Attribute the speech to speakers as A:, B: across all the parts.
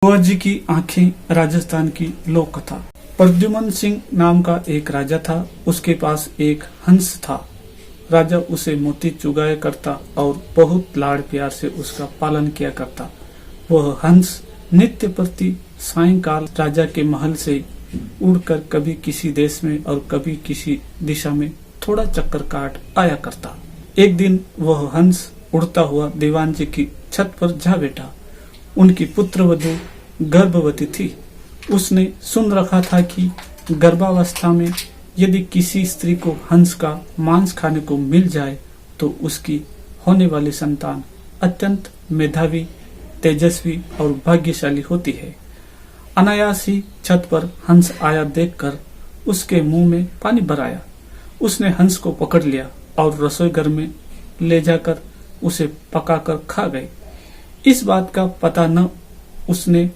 A: बुआ जी की आंखें राजस्थान की लोक कथा। प्रद्युमन सिंह नाम का एक राजा था। उसके पास एक हंस था। राजा उसे मोती चुगाया करता और बहुत लाड़ प्यार से उसका पालन किया करता। वह हंस नित्य प्रति सायंकाल राजा के महल से उड़कर कभी किसी देश में और कभी किसी दिशा में थोड़ा चक्कर काट आया करता। एक दिन वह हंस उड़ता हुआ दीवान जी की छत पर जा बैठा। उनकी पुत्रवधू गर्भवती थी। उसने सुन रखा था कि गर्भावस्था में यदि किसी स्त्री को हंस का मांस खाने को मिल जाए तो उसकी होने वाली संतान अत्यंत मेधावी, तेजस्वी और भाग्यशाली होती है। अनायास ही छत पर हंस आया देखकर उसके मुंह में पानी भर आया। उसने हंस को पकड़ लिया और रसोई घर में ले जाकर उसे पकाकर खा गए। इस बात का पता न उसने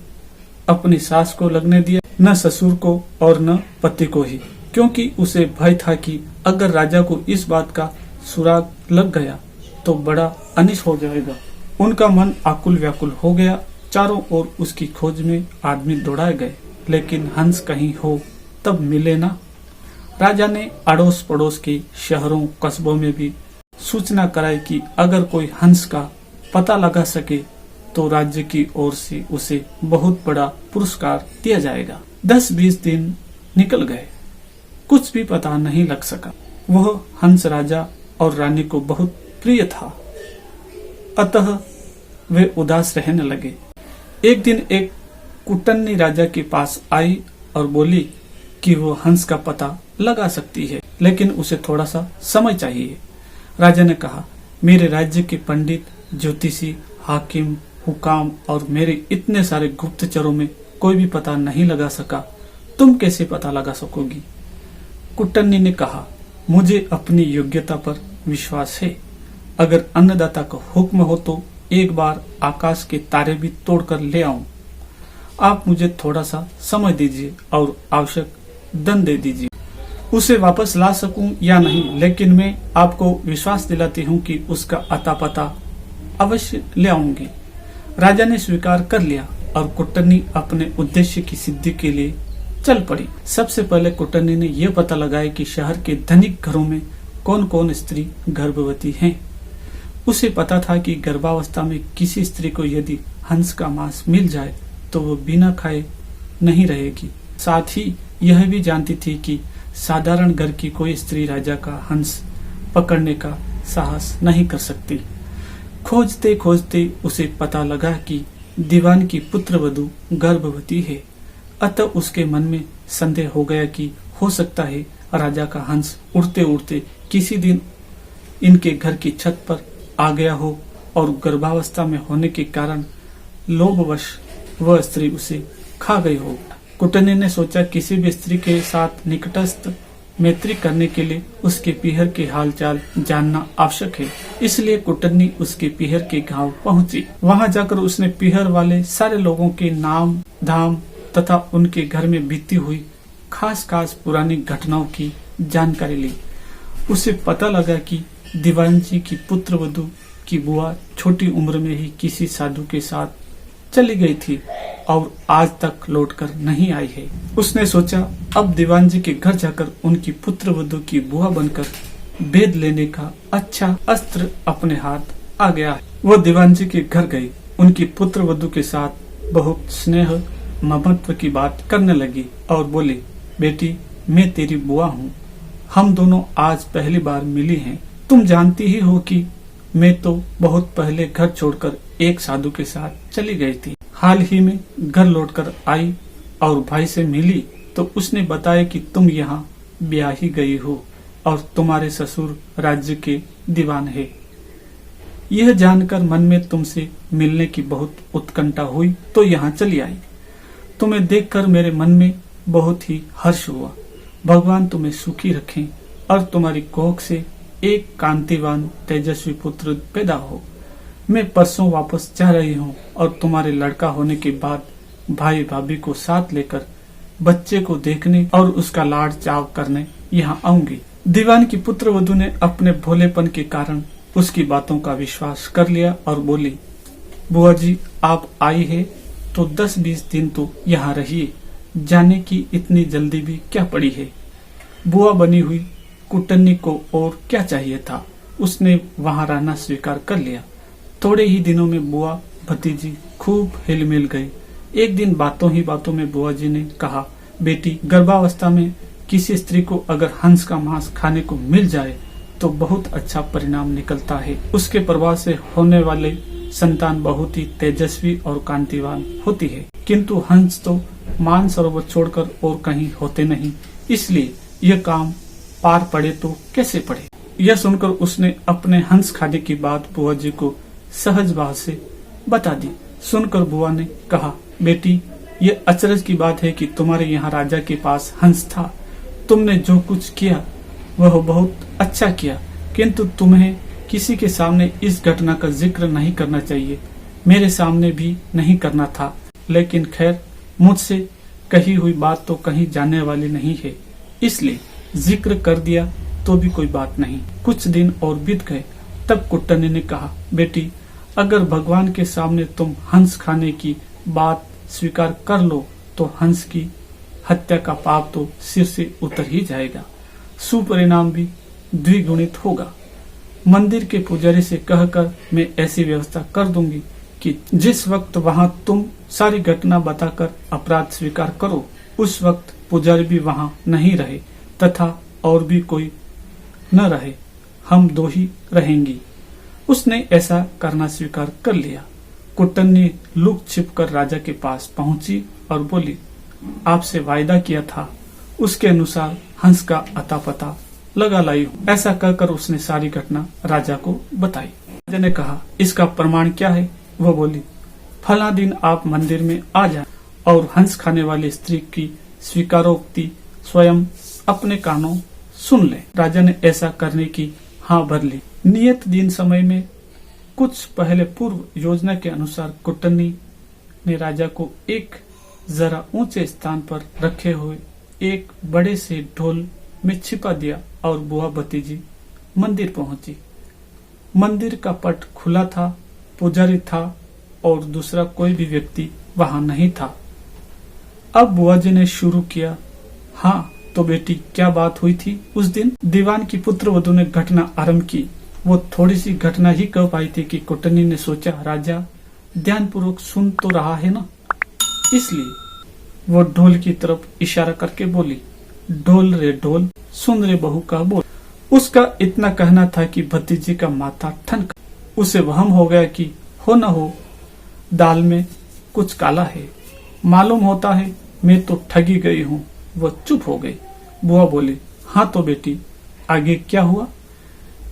A: अपनी सास को लगने दिया, न ससुर को और न पति को ही, क्योंकि उसे भय था कि अगर राजा को इस बात का सुराग लग गया तो बड़ा अनिष्ट हो जाएगा। उनका मन आकुल व्याकुल हो गया। चारों ओर उसकी खोज में आदमी दौड़ाए गए, लेकिन हंस कहीं हो तब मिले ना। राजा ने अड़ोस पड़ोस के शहरों कस्बों में भी सूचना कराई कि अगर कोई हंस का पता लगा सके तो राज्य की ओर से उसे बहुत बड़ा पुरस्कार दिया जाएगा। 10-20 दिन निकल गए, कुछ भी पता नहीं लग सका। वह हंस राजा और रानी को बहुत प्रिय था, अतः वे उदास रहने लगे। एक दिन एक कुटन्नी राजा के पास आई और बोली कि वो हंस का पता लगा सकती है, लेकिन उसे थोड़ा सा समय चाहिए। राजा ने कहा, मेरे राज्य के पंडित, ज्योतिषी, हाकिम, हुकाम और मेरे इतने सारे गुप्तचरों में कोई भी पता नहीं लगा सका, तुम कैसे पता लगा सकोगी? कुटन्नी ने कहा, मुझे अपनी योग्यता पर विश्वास है। अगर अन्नदाता का हुक्म हो तो एक बार आकाश के तारे भी तोड़कर ले आऊं। आप मुझे थोड़ा सा समय दीजिए और आवश्यक दंड दे दीजिए। उसे वापस ला सकूं या नहीं, लेकिन मैं आपको विश्वास दिलाती हूं कि उसका अता पता अवश्य ले आऊंगी। राजा ने स्वीकार कर लिया और कुटन्नी अपने उद्देश्य की सिद्धि के लिए चल पड़ी। सबसे पहले कुटन्नी ने यह पता लगाया कि शहर के धनिक घरों में कौन कौन स्त्री गर्भवती हैं। उसे पता था कि गर्भावस्था में किसी स्त्री को यदि हंस का मांस मिल जाए तो वो बिना खाए नहीं रहेगी। साथ ही यह भी जानती थी कि साधारण घर की कोई स्त्री राजा का हंस पकड़ने का साहस नहीं कर सकती। खोजते खोजते उसे पता लगा कि दीवान की पुत्रवधू गर्भवती है। अतः उसके मन में संदेह हो गया कि हो सकता है राजा का हंस उड़ते उड़ते किसी दिन इनके घर की छत पर आ गया हो और गर्भावस्था में होने के कारण लोभवश वह स्त्री उसे खा गई हो। कुटन्नी ने सोचा किसी भी स्त्री के साथ निकटस्थ मैत्री करने के लिए उसके पीहर के हालचाल जानना आवश्यक है। इसलिए कुटन्नी उसके पीहर के गांव पहुंची। वहां जाकर उसने पीहर वाले सारे लोगों के नाम धाम तथा उनके घर में बीती हुई खास खास पुरानी घटनाओं की जानकारी ली। उसे पता लगा कि दीवान जी की पुत्रवधू की बुआ छोटी उम्र में ही किसी साधु के साथ चली गई थी और आज तक लौटकर नहीं आई है। उसने सोचा अब दीवान जी के घर जाकर उनकी पुत्रवधू की बुआ बनकर भेद लेने का अच्छा अस्त्र अपने हाथ आ गया है। वो दीवान जी के घर गई। उनकी पुत्रवधू के साथ बहुत स्नेह ममत्व की बात करने लगी और बोली, बेटी मैं तेरी बुआ हूँ। हम दोनों आज पहली बार मिली हैं। तुम जानती ही हो कि मैं तो बहुत पहले घर छोड़कर एक साधु के साथ चली गई थी। हाल ही में घर लौटकर आई और भाई से मिली तो उसने बताया कि तुम यहाँ ब्याही गई हो और तुम्हारे ससुर राज्य के दीवान है। यह जानकर मन में तुमसे मिलने की बहुत उत्कंठा हुई तो यहाँ चली आई। तुम्हें देखकर मेरे मन में बहुत ही हर्ष हुआ। भगवान तुम्हें सुखी रखें और तुम्हारी कोख से एक कांतिवान तेजस्वी पुत्र पैदा हो। मैं परसों वापस जा रही हूँ और तुम्हारे लड़का होने के बाद भाई भाभी को साथ लेकर बच्चे को देखने और उसका लाड चाव करने यहाँ आऊंगी। दीवान की पुत्रवधू ने अपने भोलेपन के कारण उसकी बातों का विश्वास कर लिया और बोली, बुआ जी आप आई है तो 10-20 दिन तो यहाँ रहिए, जाने की इतनी जल्दी भी क्या पड़ी है। बुआ बनी हुई कुटन्नी को और क्या चाहिए था, उसने वहाँ रहना स्वीकार कर लिया। थोड़े ही दिनों में बुआ भतीजी खूब हिल मिल गई। एक दिन बातों ही बातों में बुआ जी ने कहा, बेटी, गर्भावस्था में किसी स्त्री को अगर हंस का मांस खाने को मिल जाए तो बहुत अच्छा परिणाम निकलता है। उसके प्रभाव से होने वाले संतान बहुत ही तेजस्वी और कांतिवान होती है। किंतु हंस तो मानसरोवर छोड़कर और कहीं होते नहीं, इसलिए यह काम पार पड़े तो कैसे पड़े। यह सुनकर उसने अपने हंस खाने की बात बुआ जी को सहज भाव से बता दी। सुनकर बुआ ने कहा, बेटी, ये अचरज की बात है कि तुम्हारे यहाँ राजा के पास हंस था। तुमने जो कुछ किया वह बहुत अच्छा किया, किंतु तुम्हें किसी के सामने इस घटना का जिक्र नहीं करना चाहिए। मेरे सामने भी नहीं करना था, लेकिन खैर, मुझसे कही हुई बात तो कहीं जाने वाली नहीं है, इसलिए जिक्र कर दिया तो भी कोई बात नहीं। कुछ दिन और बीत गए, तब कुट्टनी ने कहा, बेटी, अगर भगवान के सामने तुम हंस खाने की बात स्वीकार कर लो तो हंस की हत्या का पाप तो सिर से उतर ही जाएगा, सुपरिणाम भी द्विगुणित होगा। मंदिर के पुजारी से कहकर मैं ऐसी व्यवस्था कर दूंगी कि जिस वक्त वहां तुम सारी घटना बताकर अपराध स्वीकार करो, उस वक्त पुजारी भी वहां नहीं रहे तथा और भी कोई न रहे, हम दो ही रहेंगी। उसने ऐसा करना स्वीकार कर लिया। कुट्टनी लुक छिप कर राजा के पास पहुंची और बोली, आपसे वायदा किया था, उसके अनुसार हंस का अता पता लगा लाई हूँ। ऐसा कहकर उसने सारी घटना राजा को बताई। राजा ने कहा, इसका प्रमाण क्या है? वह बोली, फला दिन आप मंदिर में आ जाएं और हंस खाने वाली स्त्री की स्वीकारोक्ति स्वयं अपने कानों सुन ले। राजा ने ऐसा करने की हाँ भर ली। नियत दिन समय में कुछ पहले पूर्व योजना के अनुसार कुट्टनी ने राजा को एक जरा ऊंचे स्थान पर रखे हुए एक बड़े से ढोल में छिपा दिया और बुआ भतीजी मंदिर पहुंची। मंदिर का पट खुला था, पुजारी था और दूसरा कोई भी व्यक्ति वहां नहीं था। अब बुआ जी ने शुरू किया, हाँ तो बेटी, क्या बात हुई थी उस दिन? दीवान की पुत्र वधू ने घटना आरंभ की। वो थोड़ी सी घटना ही कह पाई थी कि कुट्टनी ने सोचा, राजा ध्यानपूर्वक सुन तो रहा है ना, इसलिए वो ढोल की तरफ इशारा करके बोली, ढोल रे ढोल, सुन रे बहू का बोल। उसका इतना कहना था कि भतीजी का माथा ठनका। उसे वहम हो गया कि हो न हो दाल में कुछ काला है, मालूम होता है मैं तो ठगी गई हूँ। वह चुप हो गई। बुआ बोली, हाँ तो बेटी, आगे क्या हुआ?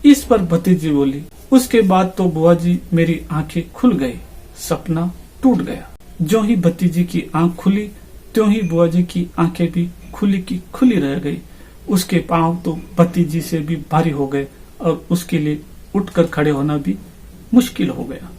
A: इस पर भतीजी बोली, उसके बाद तो बुआ जी मेरी आंखें खुल गई, सपना टूट गया। जो ही भतीजी की आंख खुली त्यों ही बुआ जी की आंखें भी खुली की खुली रह गई। उसके पांव तो भतीजी से भी भारी हो गए और उसके लिए उठकर खड़े होना भी मुश्किल हो गया।